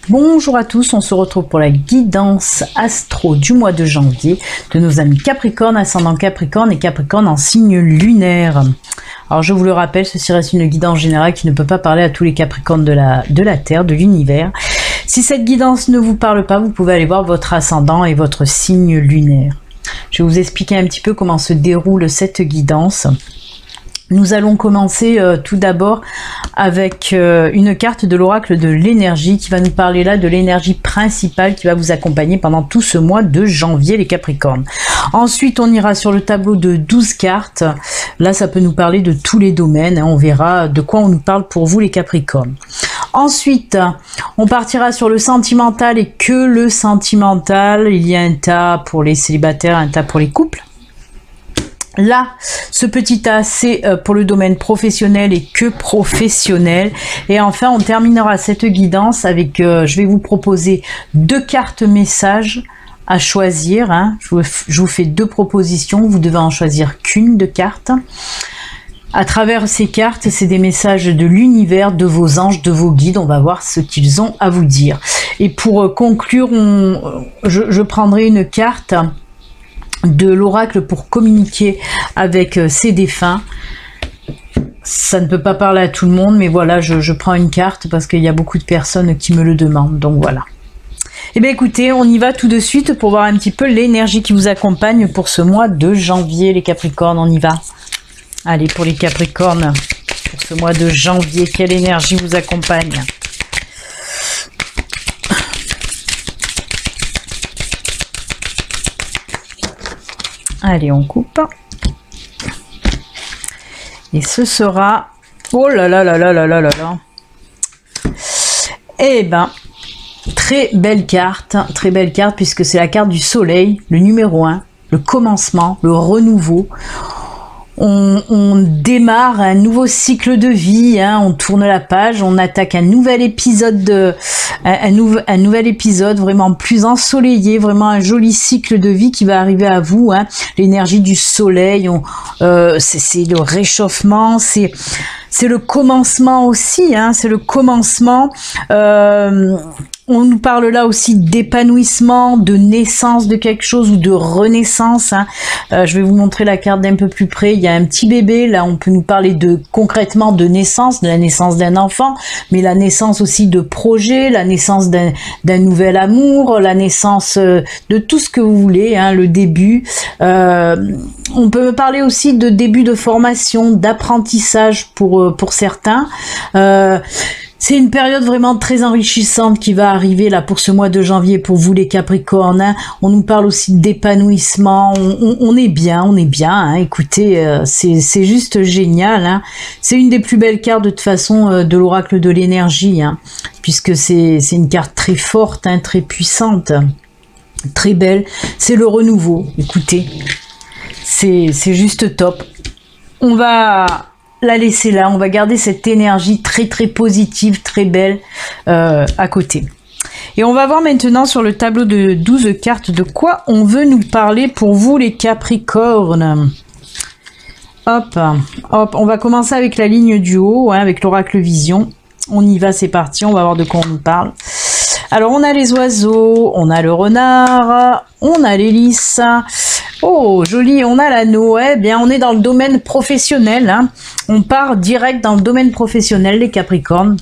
Bonjour à tous, on se retrouve pour la guidance astro du mois de janvier de nos amis Capricorne, ascendant Capricorne et Capricorne en signe lunaire. Alors je vous le rappelle, ceci reste une guidance générale qui ne peut pas parler à tous les Capricornes de la Terre, de l'univers. Si cette guidance ne vous parle pas, vous pouvez aller voir votre ascendant et votre signe lunaire. Je vais vous expliquer un petit peu comment se déroule cette guidance. Nous allons commencer tout d'abord avec une carte de l'oracle de l'énergie qui va nous parler là de l'énergie principale qui va vous accompagner pendant tout ce mois de janvier les Capricornes. Ensuite on ira sur le tableau de 12 cartes. Là ça peut nous parler de tous les domaines, hein. On verra de quoi on nous parle pour vous les Capricornes. Ensuite, on partira sur le sentimental et que le sentimental. Il y a un tas pour les célibataires, un tas pour les couples. Là, ce petit tas, c'est pour le domaine professionnel et que professionnel. Et enfin, on terminera cette guidance avec, je vais vous proposer 2 cartes messages à choisir. Hein. Je vous fais 2 propositions, vous devez en choisir qu'une de cartes. À travers ces cartes, c'est des messages de l'univers, de vos anges, de vos guides. On va voir ce qu'ils ont à vous dire. Et pour conclure, je prendrai une carte de l'oracle pour communiquer avec ses défunts. Ça ne peut pas parler à tout le monde, mais voilà, je prends une carte parce qu'il y a beaucoup de personnes qui me le demandent, donc voilà. Et bien écoutez, on y va tout de suite pour voir un petit peu l'énergie qui vous accompagne pour ce mois de janvier, les Capricornes, on y va. Allez, pour les Capricornes, pour ce mois de janvier, quelle énergie vous accompagne ? Allez, on coupe. Et ce sera... Oh là là là là là là là là. Eh ben, très belle carte puisque c'est la carte du soleil, le numéro 1, le commencement, le renouveau. On démarre un nouveau cycle de vie, hein, on tourne la page, on attaque un nouvel épisode, un nouvel épisode vraiment plus ensoleillé, vraiment un joli cycle de vie qui va arriver à vous. Hein. L'énergie du soleil, c'est le réchauffement, c'est le commencement aussi, hein, c'est le commencement. On nous parle là aussi d'épanouissement, de naissance de quelque chose ou de renaissance. Hein. Je vais vous montrer la carte d'un peu plus près. Il y a un petit bébé. Là, on peut nous parler concrètement de naissance, de la naissance d'un enfant, mais la naissance aussi de projets, la naissance d'un nouvel amour, la naissance de tout ce que vous voulez, hein, le début. On peut me parler aussi de début de formation, d'apprentissage pour certains. C'est une période vraiment très enrichissante qui va arriver là pour ce mois de janvier pour vous les Capricornes. Hein. On nous parle aussi d'épanouissement. On est bien, hein. Écoutez, c'est juste génial. Hein. C'est une des plus belles cartes de toute façon de l'oracle de l'énergie, hein, puisque c'est une carte très forte, hein, très puissante, très belle. C'est le renouveau. Écoutez, c'est juste top. On va la laisser là, on va garder cette énergie très très positive, très belle à côté. Et on va voir maintenant sur le tableau de 12 cartes de quoi on veut nous parler pour vous les Capricornes. Hop, hop, on va commencer avec la ligne du haut, hein, avec l'oracle vision. On y va, c'est parti, on va voir de quoi on nous parle. Alors on a les oiseaux, on a le renard, on a l'hélice. Oh, joli, on a l'anneau. Eh bien, on est dans le domaine professionnel. Hein. On part direct dans le domaine professionnel, les Capricornes.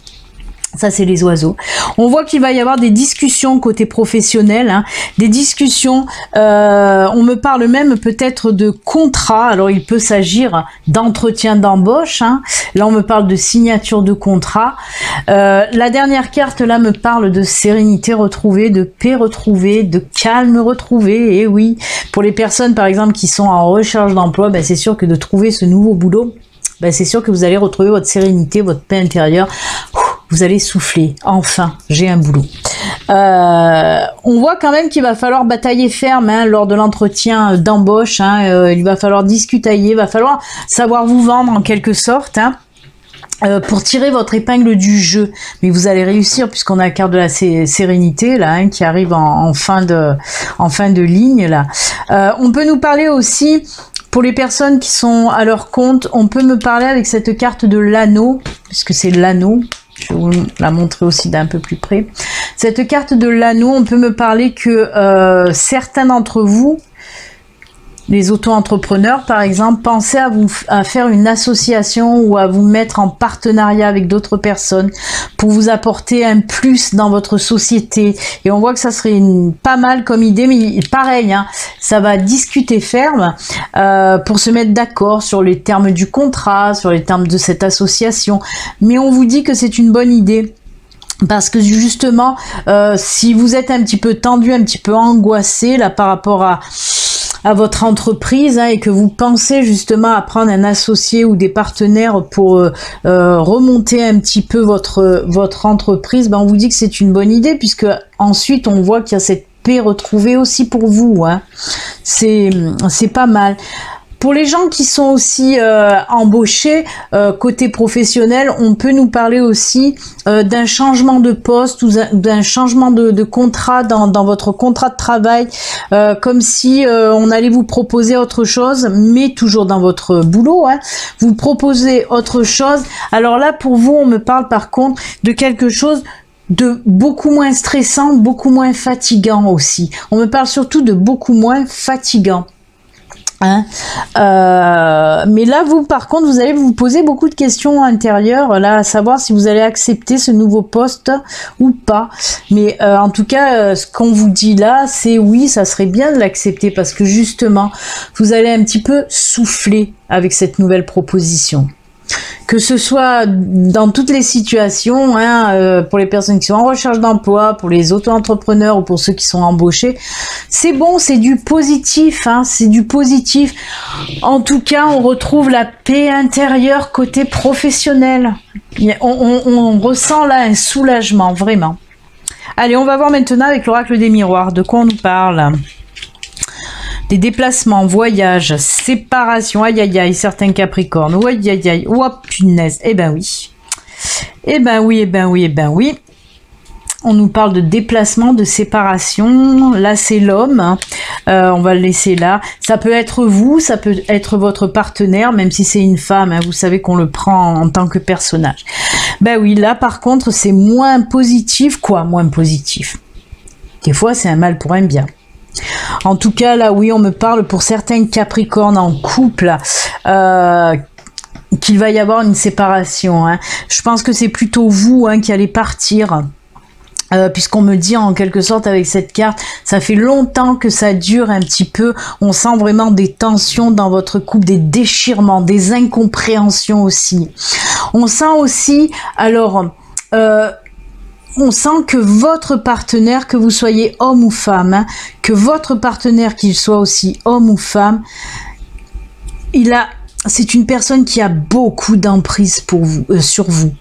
Ça, c'est les oiseaux. On voit qu'il va y avoir des discussions côté professionnel, hein, des discussions, on me parle même peut-être de contrat. Alors, il peut s'agir d'entretien d'embauche. Hein. Là, on me parle de signature de contrat. La dernière carte, là, me parle de sérénité retrouvée, de paix retrouvée, de calme retrouvé. Et oui, pour les personnes, par exemple, qui sont en recherche d'emploi, ben, c'est sûr que de trouver ce nouveau boulot, ben, c'est sûr que vous allez retrouver votre sérénité, votre paix intérieure. Vous allez souffler, enfin, j'ai un boulot. On voit quand même qu'il va falloir batailler ferme, hein, lors de l'entretien d'embauche. Hein, il va falloir discuter, il va falloir savoir vous vendre en quelque sorte. Hein. Pour tirer votre épingle du jeu, mais vous allez réussir puisqu'on a la carte de la sérénité là, hein, qui arrive en fin de ligne là. On peut nous parler aussi pour les personnes qui sont à leur compte. On peut me parler avec cette carte de l'anneau, puisque c'est l'anneau. Je vais vous la montrer aussi d'un peu plus près. Cette carte de l'anneau, on peut me parler que certains d'entre vous, les auto-entrepreneurs par exemple, pensez à faire une association ou à vous mettre en partenariat avec d'autres personnes pour vous apporter un plus dans votre société. Et on voit que ça serait pas mal comme idée, mais pareil, hein, ça va discuter ferme pour se mettre d'accord sur les termes du contrat, sur les termes de cette association. Mais on vous dit que c'est une bonne idée. Parce que justement, si vous êtes un petit peu tendu, un petit peu angoissé là par rapport à votre entreprise, hein, et que vous pensez justement à prendre un associé ou des partenaires pour remonter un petit peu votre entreprise, ben on vous dit que c'est une bonne idée, puisque ensuite on voit qu'il y a cette paix retrouvée aussi pour vous, hein. C'est pas mal. Pour les gens qui sont aussi embauchés, côté professionnel, on peut nous parler aussi d'un changement de poste ou d'un changement de contrat dans votre contrat de travail, comme si on allait vous proposer autre chose, mais toujours dans votre boulot, hein, vous proposez autre chose. Alors là, pour vous, on me parle par contre de quelque chose de beaucoup moins stressant, beaucoup moins fatigant aussi. On me parle surtout de beaucoup moins fatigant. Hein, mais là, vous, par contre, vous allez vous poser beaucoup de questions intérieures, là, à savoir si vous allez accepter ce nouveau poste ou pas. Mais en tout cas, ce qu'on vous dit là, c'est oui, ça serait bien de l'accepter parce que justement, vous allez un petit peu souffler avec cette nouvelle proposition. Que ce soit dans toutes les situations, hein, pour les personnes qui sont en recherche d'emploi, pour les auto-entrepreneurs ou pour ceux qui sont embauchés, c'est bon, c'est du positif, hein, c'est du positif. En tout cas, on retrouve la paix intérieure côté professionnel. On ressent là un soulagement, vraiment. Allez, on va voir maintenant avec l'oracle des miroirs, de quoi on nous parle. Des déplacements, voyages, séparation, aïe aïe aïe, certains capricornes, oh, aïe aïe aïe, oh punaise, eh ben oui. Eh ben oui, eh ben oui, eh ben oui. On nous parle de déplacement, de séparation, là c'est l'homme, hein. On va le laisser là. Ça peut être vous, ça peut être votre partenaire, même si c'est une femme, hein, vous savez qu'on le prend en tant que personnage. Ben oui, là par contre c'est moins positif, quoi, moins positif. Des fois c'est un mal pour un bien. En tout cas, là, oui, on me parle pour certains capricornes en couple qu'il va y avoir une séparation, hein. Je pense que c'est plutôt vous, hein, qui allez partir. Puisqu'on me dit en quelque sorte avec cette carte, ça fait longtemps que ça dure un petit peu, on sent vraiment des tensions dans votre couple, des déchirements, des incompréhensions aussi. On sent aussi, alors... on sent que votre partenaire, que vous soyez homme ou femme, hein, que votre partenaire, qu'il soit aussi homme ou femme, c'est une personne qui a beaucoup d'emprise pour vous, sur vous.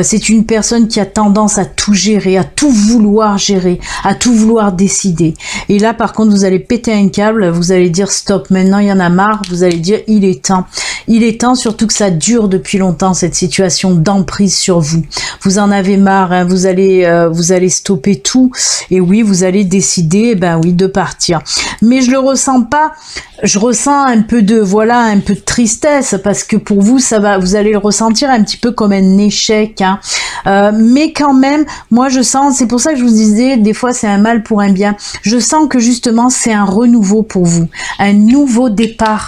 C'est une personne qui a tendance à tout gérer, à tout vouloir gérer, à tout vouloir décider. Et là, par contre, vous allez péter un câble, vous allez dire stop, maintenant il y en a marre, vous allez dire il est temps. Il est temps, surtout que ça dure depuis longtemps, cette situation d'emprise sur vous. Vous en avez marre, hein, vous allez stopper tout. Et oui, vous allez décider, ben oui, de partir. Mais je le ressens pas. Je ressens un peu de, voilà, un peu de tristesse, parce que pour vous, vous allez le ressentir un petit peu comme un échec, hein. Mais quand même, moi je sens, c'est pour ça que je vous disais, des fois c'est un mal pour un bien. Je sens que justement c'est un renouveau pour vous, un nouveau départ,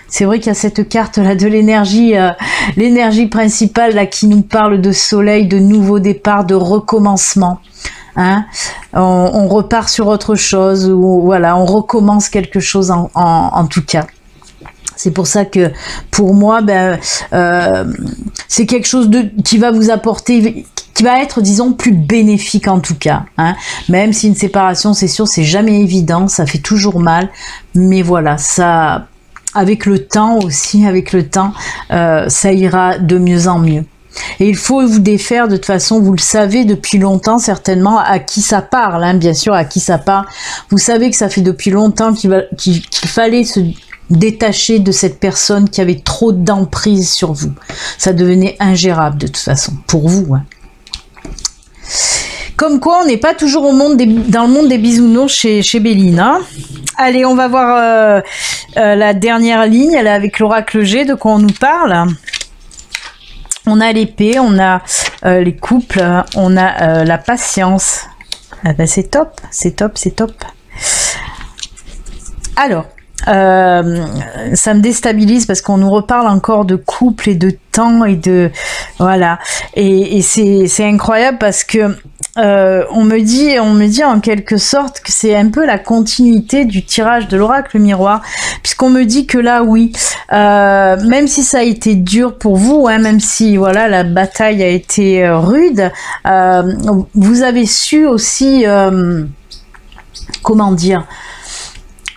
C'est vrai qu'il y a cette carte là de l'énergie, l'énergie principale là qui nous parle de soleil, de nouveau départ, de recommencement. Hein, on repart sur autre chose, ou voilà, on recommence quelque chose en tout cas. C'est pour ça que pour moi, c'est quelque chose qui va vous apporter, qui va être, disons, plus bénéfique en tout cas. Hein. Même si une séparation, c'est sûr, c'est jamais évident, ça fait toujours mal, mais voilà, ça, avec le temps aussi, ça ira de mieux en mieux. Et il faut vous défaire, de toute façon, vous le savez depuis longtemps certainement à qui ça parle, hein, bien sûr, à qui ça parle. Vous savez que ça fait depuis longtemps qu'il fallait se détacher de cette personne qui avait trop d'emprise sur vous. Ça devenait ingérable de toute façon, pour vous. Hein. Comme quoi, on n'est pas toujours dans le monde des bisounours chez Béline. Hein. Allez, on va voir la dernière ligne, elle est avec l'oracle G, de quoi on nous parle. On a l'épée, on a les couples, on a la patience. Ah ben c'est top, c'est top, c'est top. Alors, ça me déstabilise parce qu'on nous reparle encore de couple et de temps et de voilà, et c'est incroyable parce que on me dit en quelque sorte que c'est un peu la continuité du tirage de l'oracle miroir, puisqu'on me dit que là oui, même si ça a été dur pour vous, hein, même si voilà la bataille a été rude, vous avez su aussi comment dire,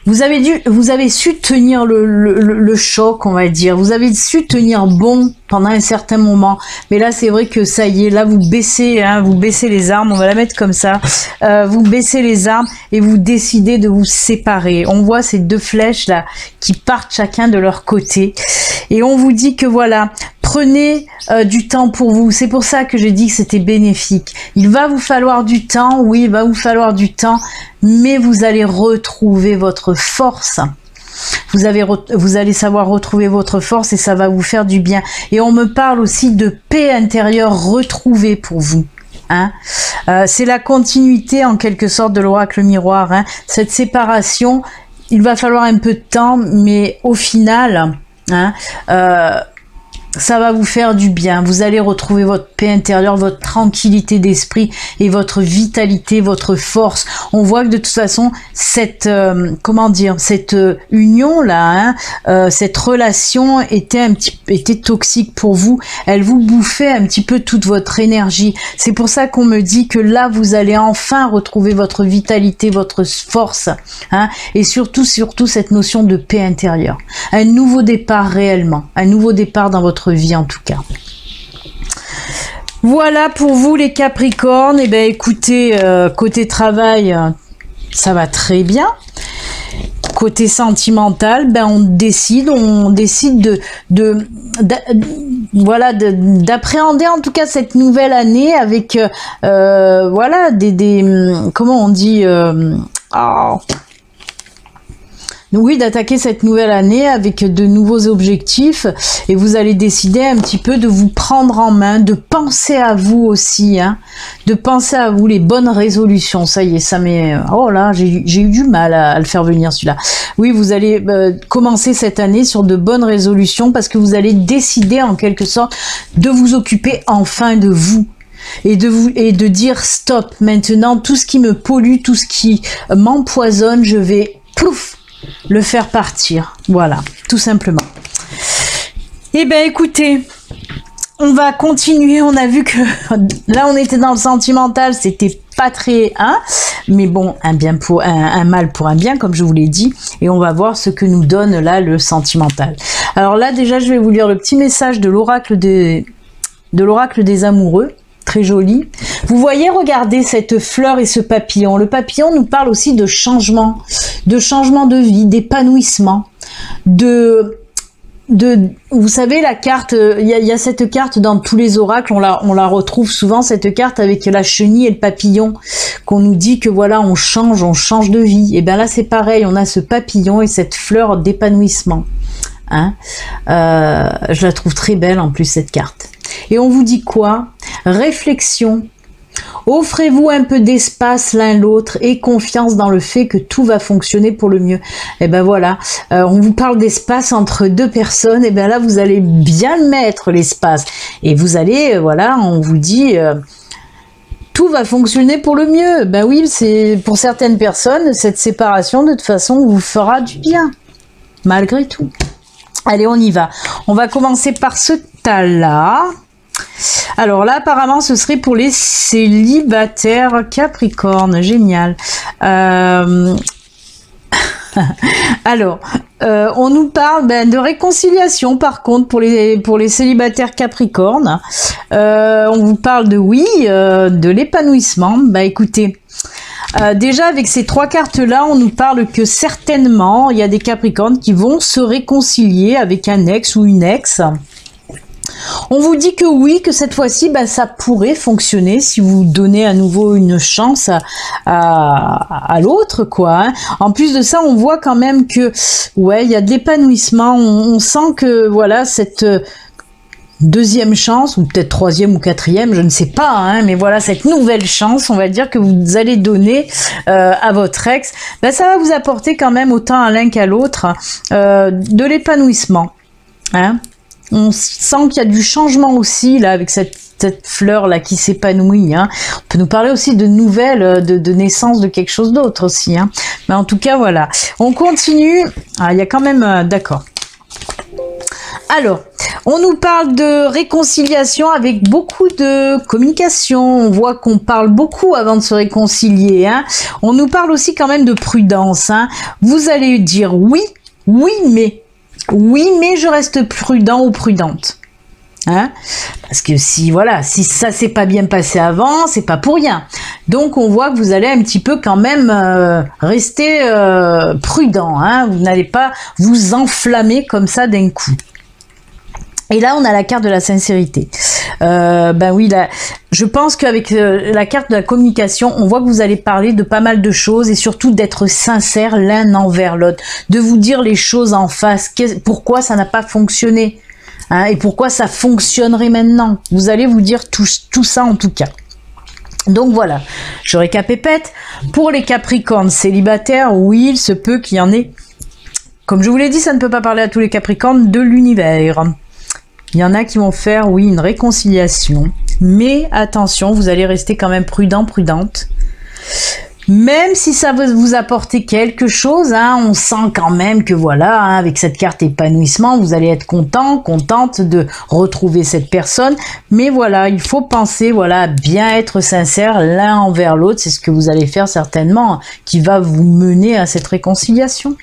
vous avez su tenir le choc, on va dire. Vous avez su tenir bon pendant un certain moment. Mais là, c'est vrai que ça y est, là, vous baissez les armes. On va la mettre comme ça. Vous baissez les armes et vous décidez de vous séparer. On voit ces deux flèches là qui partent chacun de leur côté. Et on vous dit que voilà, prenez du temps pour vous. C'est pour ça que j'ai dit que c'était bénéfique. Il va vous falloir du temps, oui, il va vous falloir du temps, mais vous allez retrouver votre force. Vous allez savoir retrouver votre force et ça va vous faire du bien. Et on me parle aussi de paix intérieure retrouvée pour vous. Hein, c'est la continuité en quelque sorte de l'oracle miroir. Hein. Cette séparation, il va falloir un peu de temps, mais au final, hein, ça va vous faire du bien. Vous allez retrouver votre paix intérieure, votre tranquillité d'esprit et votre vitalité, votre force. On voit que de toute façon, cette comment dire, cette union là, hein, cette relation était toxique pour vous. Elle vous bouffait un petit peu toute votre énergie. C'est pour ça qu'on me dit que là, vous allez enfin retrouver votre vitalité, votre force, hein, et surtout cette notion de paix intérieure. Un nouveau départ réellement, un nouveau départ dans votre vie en tout cas. Voilà pour vous les Capricornes. Et ben écoutez, côté travail, ça va très bien. Côté sentimental, ben on décide voilà d'appréhender en tout cas cette nouvelle année avec voilà comment on dit oui, d'attaquer cette nouvelle année avec de nouveaux objectifs et vous allez décider un petit peu de vous prendre en main, de penser à vous aussi, hein, de penser à vous, les bonnes résolutions. Ça y est, ça m'est... Oh là, j'ai eu du mal à le faire venir celui-là. Oui, vous allez commencer cette année sur de bonnes résolutions parce que vous allez décider en quelque sorte de vous occuper enfin de vous. Et de dire stop, maintenant tout ce qui me pollue, tout ce qui m'empoisonne, je vais plouf le faire partir, voilà, tout simplement. Eh ben écoutez, on va continuer. On a vu que là on était dans le sentimental, c'était pas très mais bon, un mal pour un bien, comme je vous l'ai dit, et on va voir ce que nous donne là le sentimental. Alors là déjà je vais vous lire le petit message de l'oracle des amoureux. Très joli. Vous voyez, regardez cette fleur et ce papillon. Le papillon nous parle aussi de changement de vie, d'épanouissement, vous savez, la carte, il y a cette carte dans tous les oracles, on la retrouve souvent, cette carte avec la chenille et le papillon, qu'on nous dit que voilà, on change de vie. Et bien là, c'est pareil, on a ce papillon et cette fleur d'épanouissement. Hein, je la trouve très belle en plus cette carte. Et on vous dit quoi? Réflexion. Offrez-vous un peu d'espace l'un l'autre et confiance dans le fait que tout va fonctionner pour le mieux. Et ben voilà, on vous parle d'espace entre deux personnes. Et ben là, vous allez bien le mettre l'espace. Et vous allez, voilà, on vous dit... tout va fonctionner pour le mieux. Ben oui, c'est pour certaines personnes, cette séparation de toute façon vous fera du bien. Malgré tout. Allez, on y va. On va commencer par ce tas-là. Alors là, apparemment, ce serait pour les célibataires Capricorne. Génial. Alors, on nous parle de réconciliation, par contre, pour les célibataires Capricorne. On vous parle de l'épanouissement. Bah écoutez... déjà avec ces trois cartes là on nous parle que certainement il y a des Capricornes qui vont se réconcilier avec un ex ou une ex. On vous dit que oui, que cette fois-ci ça pourrait fonctionner si vous donnez à nouveau une chance à l'autre quoi, hein. En plus de ça on voit quand même que ouais il y a de l'épanouissement, on sent que voilà deuxième chance, ou peut-être troisième ou quatrième, je ne sais pas, hein, mais voilà, cette nouvelle chance, on va dire, que vous allez donner à votre ex, ben, ça va vous apporter quand même, autant à l'un qu'à l'autre, de l'épanouissement. Hein. On sent qu'il y a du changement aussi, là, avec cette fleur là qui s'épanouit, hein. On peut nous parler aussi de nouvelles, de naissance de quelque chose d'autre aussi, hein. Mais en tout cas voilà, on continue. Ah, il y a quand même d'accord. Alors, on nous parle de réconciliation avec beaucoup de communication. On voit qu'on parle beaucoup avant de se réconcilier, hein. On nous parle aussi quand même de prudence, hein. Vous allez dire oui, mais je reste prudent ou prudente. Hein, parce que si voilà, si ça s'est pas bien passé avant, c'est pas pour rien. Donc on voit que vous allez un petit peu quand même rester prudent. Hein, vous n'allez pas vous enflammer comme ça d'un coup. Et là, on a la carte de la sincérité. Ben oui, là, je pense qu'avec la carte de la communication, on voit que vous allez parler de pas mal de choses et surtout d'être sincère l'un envers l'autre, de vous dire les choses en face. Pourquoi ça n'a pas fonctionné? Hein, et pourquoi ça fonctionnerait maintenant? Vous allez vous dire tout ça en tout cas. Donc voilà, je récapépète. Pour les Capricornes célibataires, oui, il se peut qu'il y en ait. Comme je vous l'ai dit, ça ne peut pas parler à tous les Capricornes de l'univers. Il y en a qui vont faire, oui, une réconciliation. Mais attention, vous allez rester quand même prudent, prudente. Même si ça veut vous apporter quelque chose, hein, on sent quand même que voilà, hein, avec cette carte épanouissement, vous allez être content, contente de retrouver cette personne. Mais voilà, il faut penser, voilà, bien être sincère l'un envers l'autre. C'est ce que vous allez faire certainement, qui va vous mener à cette réconciliation.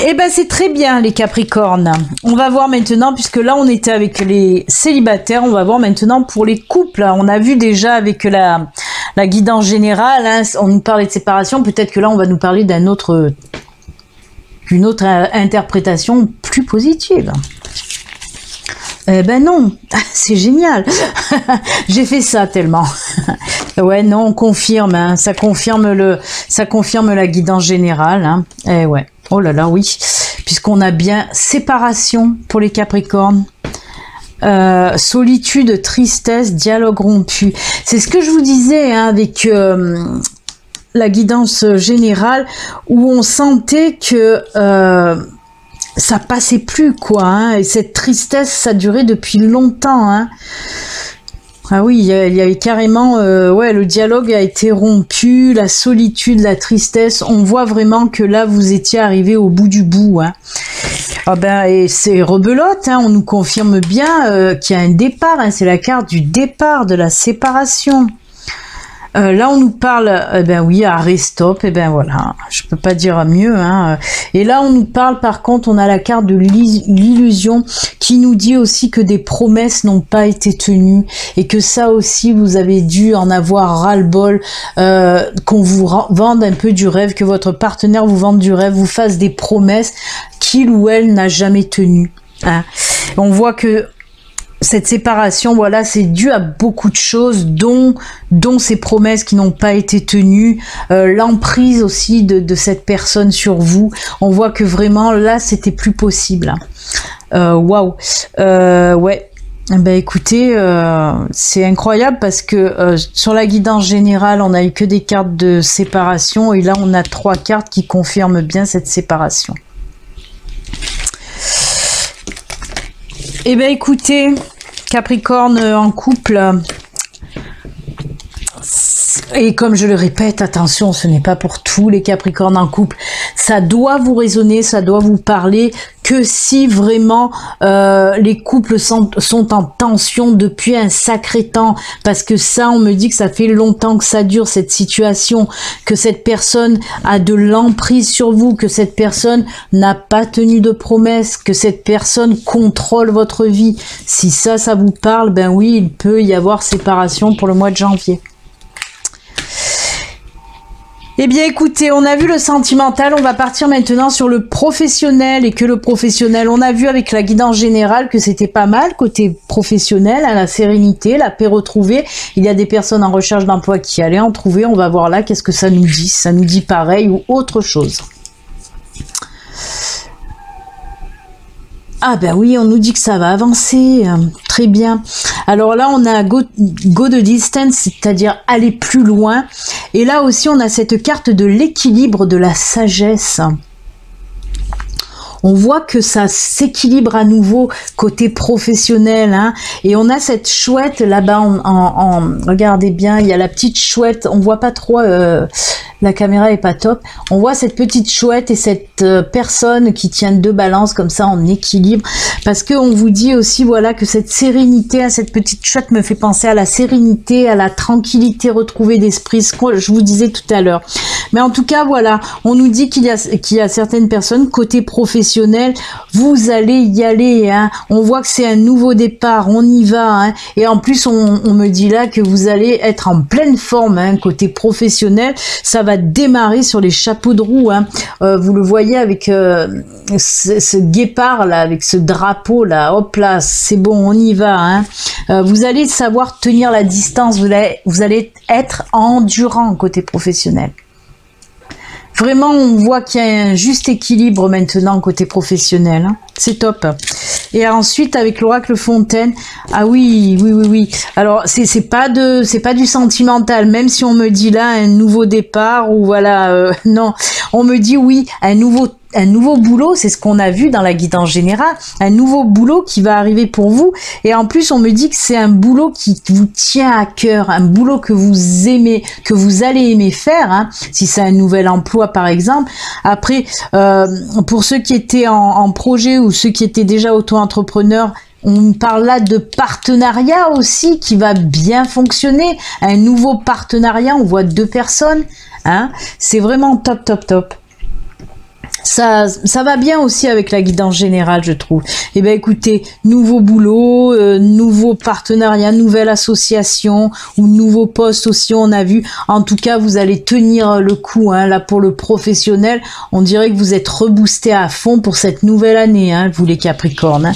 Eh ben c'est très bien les Capricornes. On va voir maintenant, puisque là on était avec les célibataires, on va voir maintenant pour les couples. On a vu déjà avec la guidance générale, hein, on nous parlait de séparation, peut-être que là on va nous parler d'une autre interprétation plus positive. Eh ben non, c'est génial. J'ai fait ça tellement. Ouais, non, on confirme, hein, ça confirme la guidance générale. Hein. Eh ouais. Oh là là, oui. Puisqu'on a bien séparation pour les Capricornes. Solitude, tristesse, dialogue rompu. C'est ce que je vous disais, hein, avec la guidance générale, où on sentait que ça passait plus, quoi, hein, et cette tristesse, ça durait depuis longtemps, hein. Ah oui, il y avait carrément, ouais, le dialogue a été rompu, la solitude, la tristesse. On voit vraiment que là, vous étiez arrivé au bout du bout, hein. Ah ben, et c'est rebelote, hein, on nous confirme bien qu'il y a un départ, hein, c'est la carte du départ, de la séparation. Là, on nous parle, ben oui, arrêt stop, et ben voilà, je peux pas dire mieux, hein. Et là, on nous parle, par contre, on a la carte de l'illusion qui nous dit aussi que des promesses n'ont pas été tenues et que ça aussi, vous avez dû en avoir ras-le-bol, qu'on vous vende un peu du rêve, que votre partenaire vous vende du rêve, vous fasse des promesses qu'il ou elle n'a jamais tenues, hein. On voit que cette séparation, voilà, c'est dû à beaucoup de choses, dont ces promesses qui n'ont pas été tenues, l'emprise aussi de cette personne sur vous. On voit que vraiment, là, c'était plus possible. Waouh. Ouais. Ben écoutez, c'est incroyable parce que sur la guidance générale, on n'a eu que des cartes de séparation et là, on a 3 cartes qui confirment bien cette séparation. Eh bien, écoutez, Capricorne en couple, et comme je le répète, attention, ce n'est pas pour tous les Capricornes en couple. Ça doit vous résonner, ça doit vous parler que si vraiment les couples sont en tension depuis un sacré temps. Parce que ça, on me dit que ça fait longtemps que ça dure, cette situation, que cette personne a de l'emprise sur vous, que cette personne n'a pas tenu de promesses, que cette personne contrôle votre vie. Si ça vous parle, ben oui, il peut y avoir séparation pour le mois de janvier. Eh bien écoutez, on a vu le sentimental, on va partir maintenant sur le professionnel, et que le professionnel, on a vu avec la guidance générale que c'était pas mal côté professionnel, hein, la sérénité, la paix retrouvée. Il y a des personnes en recherche d'emploi qui allaient en trouver, on va voir là qu'est-ce que ça nous dit, ça nous dit pareil ou autre chose. Ah ben oui, on nous dit que ça va avancer, très bien. Alors là, on a go the distance, c'est-à-dire aller plus loin. Et là aussi, on a cette carte de l'équilibre, de la sagesse. On voit que ça s'équilibre à nouveau côté professionnel, hein, et on a cette chouette là-bas regardez bien, il y a la petite chouette, on voit pas trop, la caméra est pas top, on voit cette petite chouette et cette personne qui tient deux balances comme ça en équilibre, parce que on vous dit aussi, voilà, que cette sérénité, hein, cette petite chouette me fait penser à la sérénité, à la tranquillité retrouvée d'esprit, ce que je vous disais tout à l'heure. Mais en tout cas, voilà, on nous dit qu'il y a certaines personnes côté professionnel, vous allez y aller, hein. On voit que c'est un nouveau départ, on y va, hein. Et en plus, on me dit là que vous allez être en pleine forme, hein, côté professionnel, ça va démarrer sur les chapeaux de roue, hein. Vous le voyez avec ce guépard là, avec ce drapeau là, hop là, c'est bon, on y va, hein. Vous allez savoir tenir la distance, vous allez être endurant côté professionnel. Vraiment, on voit qu'il y a un juste équilibre maintenant côté professionnel, hein. C'est top. Et ensuite, avec l'oracle Fontaine, ah oui. Alors, c'est pas du sentimental, même si on me dit là un nouveau départ ou voilà, non, on me dit oui, un nouveau boulot, c'est ce qu'on a vu dans la guidance générale, un nouveau boulot qui va arriver pour vous, et en plus on me dit que c'est un boulot qui vous tient à cœur, un boulot que vous aimez, que vous allez aimer faire, hein, si c'est un nouvel emploi par exemple. Après, pour ceux qui étaient en projet ou ceux qui étaient déjà auto-entrepreneurs, on parle là de partenariat aussi qui va bien fonctionner, un nouveau partenariat, on voit 2 personnes, hein, c'est vraiment top. Ça va bien aussi avec la guidance générale, je trouve. Eh bien, écoutez, nouveau boulot, nouveau partenariat, nouvelle association ou nouveau poste aussi, on a vu. En tout cas, vous allez tenir le coup, hein. Là, pour le professionnel, on dirait que vous êtes reboosté à fond pour cette nouvelle année, hein, vous les Capricornes, hein.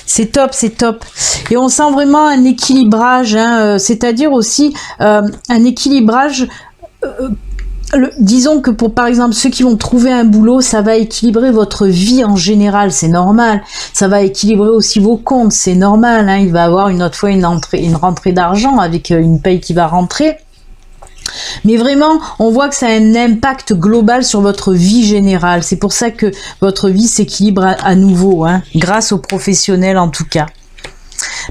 C'est top. Et on sent vraiment un équilibrage, hein, c'est-à-dire aussi un équilibrage... disons que pour par exemple ceux qui vont trouver un boulot, ça va équilibrer votre vie en général, c'est normal. Ça va équilibrer aussi vos comptes, c'est normal, hein. Il va avoir une autre fois une rentrée d'argent avec une paye qui va rentrer. Mais vraiment, on voit que ça a un impact global sur votre vie générale. C'est pour ça que votre vie s'équilibre à nouveau, hein, grâce aux professionnels en tout cas.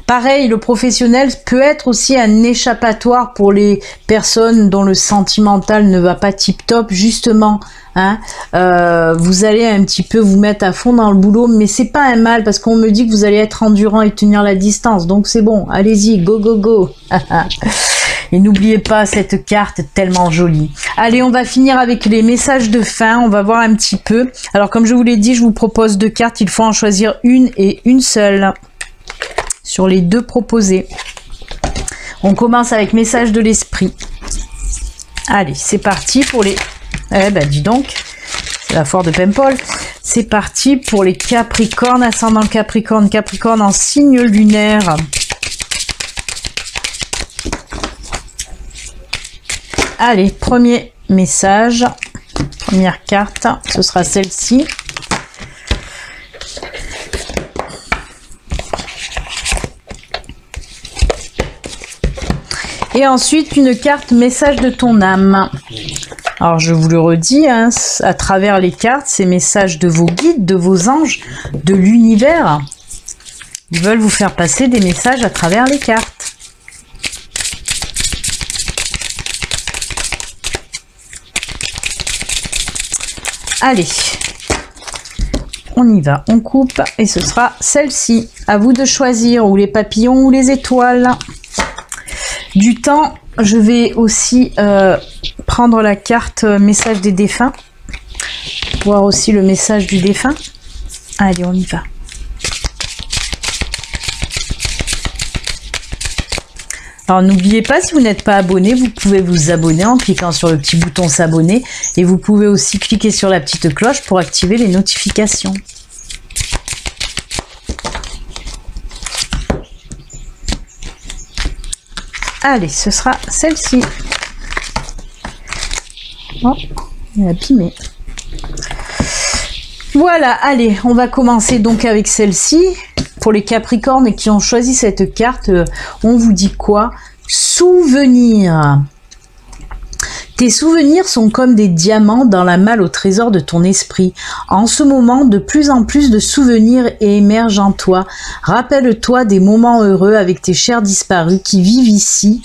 Pareil, le professionnel peut être aussi un échappatoire pour les personnes dont le sentimental ne va pas tip top, justement, hein. Vous allez un petit peu vous mettre à fond dans le boulot, mais c'est pas un mal parce qu'on me dit que vous allez être endurant et tenir la distance, donc c'est bon, allez-y, go. Et n'oubliez pas cette carte tellement jolie. Allez, on va finir avec les messages de fin. On va voir un petit peu. Alors, comme je vous l'ai dit, je vous propose 2 cartes. Il faut en choisir une et une seule sur les 2 proposées. On commence avec message de l'esprit. Allez, c'est parti pour les... Eh ben, dis donc, c'est la foire de Paimpol. C'est parti pour les Capricornes, ascendant Capricorne, Capricorne en signe lunaire. Allez, premier message, première carte, ce sera celle-ci. Et ensuite, une carte message de ton âme. Alors, je vous le redis, hein, à travers les cartes, ces messages de vos guides, de vos anges, de l'univers. Ils veulent vous faire passer des messages à travers les cartes. Allez, on y va, on coupe et ce sera celle-ci. À vous de choisir, ou les papillons ou les étoiles. Du temps, je vais aussi prendre la carte message des défunts. Voir aussi le message du défunt. Allez, on y va. Alors n'oubliez pas, si vous n'êtes pas abonné, vous pouvez vous abonner en cliquant sur le petit bouton s'abonner et vous pouvez aussi cliquer sur la petite cloche pour activer les notifications. Allez, ce sera celle-ci. Oh, elle est abîmée. Voilà, allez, on va commencer donc avec celle-ci. Pour les Capricornes qui ont choisi cette carte, on vous dit quoi? Souvenirs. Tes souvenirs sont comme des diamants dans la malle au trésor de ton esprit. En ce moment, de plus en plus de souvenirs émergent en toi. Rappelle-toi des moments heureux avec tes chers disparus qui vivent ici,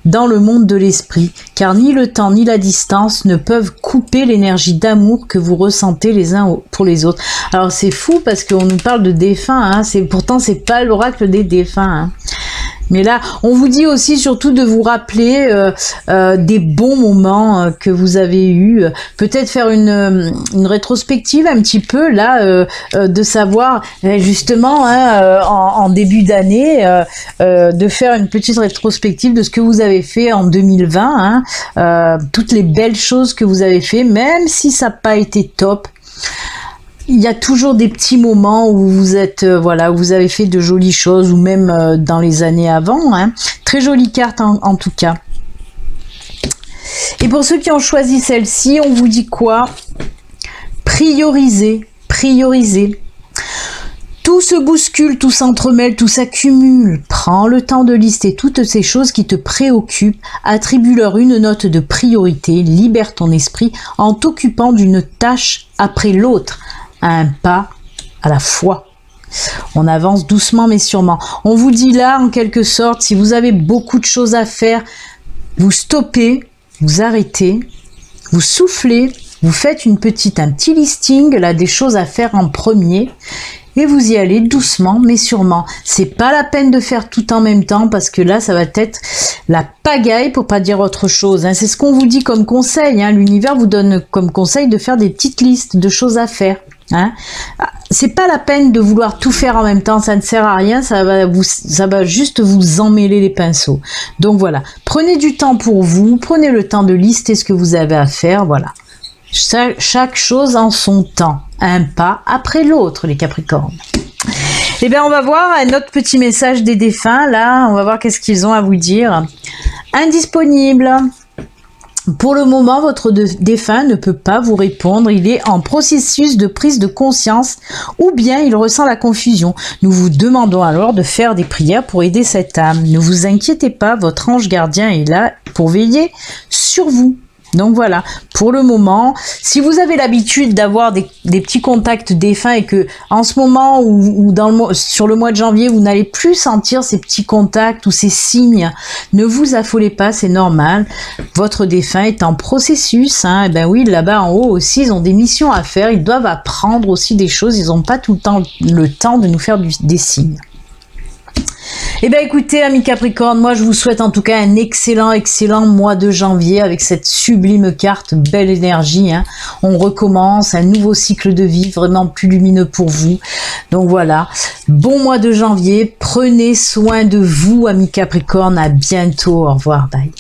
dans le monde de l'esprit, car ni le temps ni la distance ne peuvent couper l'énergie d'amour que vous ressentez les uns pour les autres. Alors c'est fou parce qu'on nous parle de défunts, hein, pourtant c'est pas l'oracle des défunts. Hein. Mais là, on vous dit aussi surtout de vous rappeler des bons moments que vous avez eus. Peut-être faire une rétrospective un petit peu là, de savoir justement hein, en début d'année, de faire une petite rétrospective de ce que vous avez fait en 2020. Hein, toutes les belles choses que vous avez fait, même si ça n'a pas été top. Il y a toujours des petits moments où vous êtes, voilà, où vous avez fait de jolies choses, ou même dans les années avant. Hein. Très jolie carte en tout cas. Et pour ceux qui ont choisi celle-ci, on vous dit quoi? Prioriser, prioriser. Tout se bouscule, tout s'entremêle, tout s'accumule. Prends le temps de lister toutes ces choses qui te préoccupent, attribue-leur une note de priorité, libère ton esprit en t'occupant d'une tâche après l'autre. Un pas à la fois. On avance doucement mais sûrement. On vous dit là, en quelque sorte, si vous avez beaucoup de choses à faire, vous stoppez, vous arrêtez, vous soufflez, vous faites un petit listing là des choses à faire en premier. Et vous y allez doucement mais sûrement. C'est pas la peine de faire tout en même temps parce que là ça va être la pagaille pour pas dire autre chose. Hein. C'est ce qu'on vous dit comme conseil. Hein. L'univers vous donne comme conseil de faire des petites listes de choses à faire. Hein. C'est pas la peine de vouloir tout faire en même temps, ça ne sert à rien, ça va juste vous emmêler les pinceaux. Donc voilà, prenez du temps pour vous, prenez le temps de lister ce que vous avez à faire, voilà. Chaque chose en son temps, un pas après l'autre, les Capricornes. Eh bien, on va voir un autre petit message des défunts, là, on va voir qu'est-ce qu'ils ont à vous dire. Indisponible. Pour le moment, votre défunt ne peut pas vous répondre. Il est en processus de prise de conscience ou bien il ressent la confusion. Nous vous demandons alors de faire des prières pour aider cette âme. Ne vous inquiétez pas, votre ange gardien est là pour veiller sur vous. Donc voilà, pour le moment, si vous avez l'habitude d'avoir des petits contacts défunts et que en ce moment ou sur le mois de janvier, vous n'allez plus sentir ces petits contacts ou ces signes, ne vous affolez pas, c'est normal. Votre défunt est en processus. Hein, et ben oui, là-bas en haut aussi, ils ont des missions à faire. Ils doivent apprendre aussi des choses. Ils n'ont pas tout le temps de nous faire des signes. Eh bien écoutez, amis Capricorne, moi je vous souhaite en tout cas un excellent mois de janvier avec cette sublime carte, belle énergie. Hein. On recommence un nouveau cycle de vie vraiment plus lumineux pour vous. Donc voilà, bon mois de janvier, prenez soin de vous, amis Capricorne, à bientôt, au revoir, bye.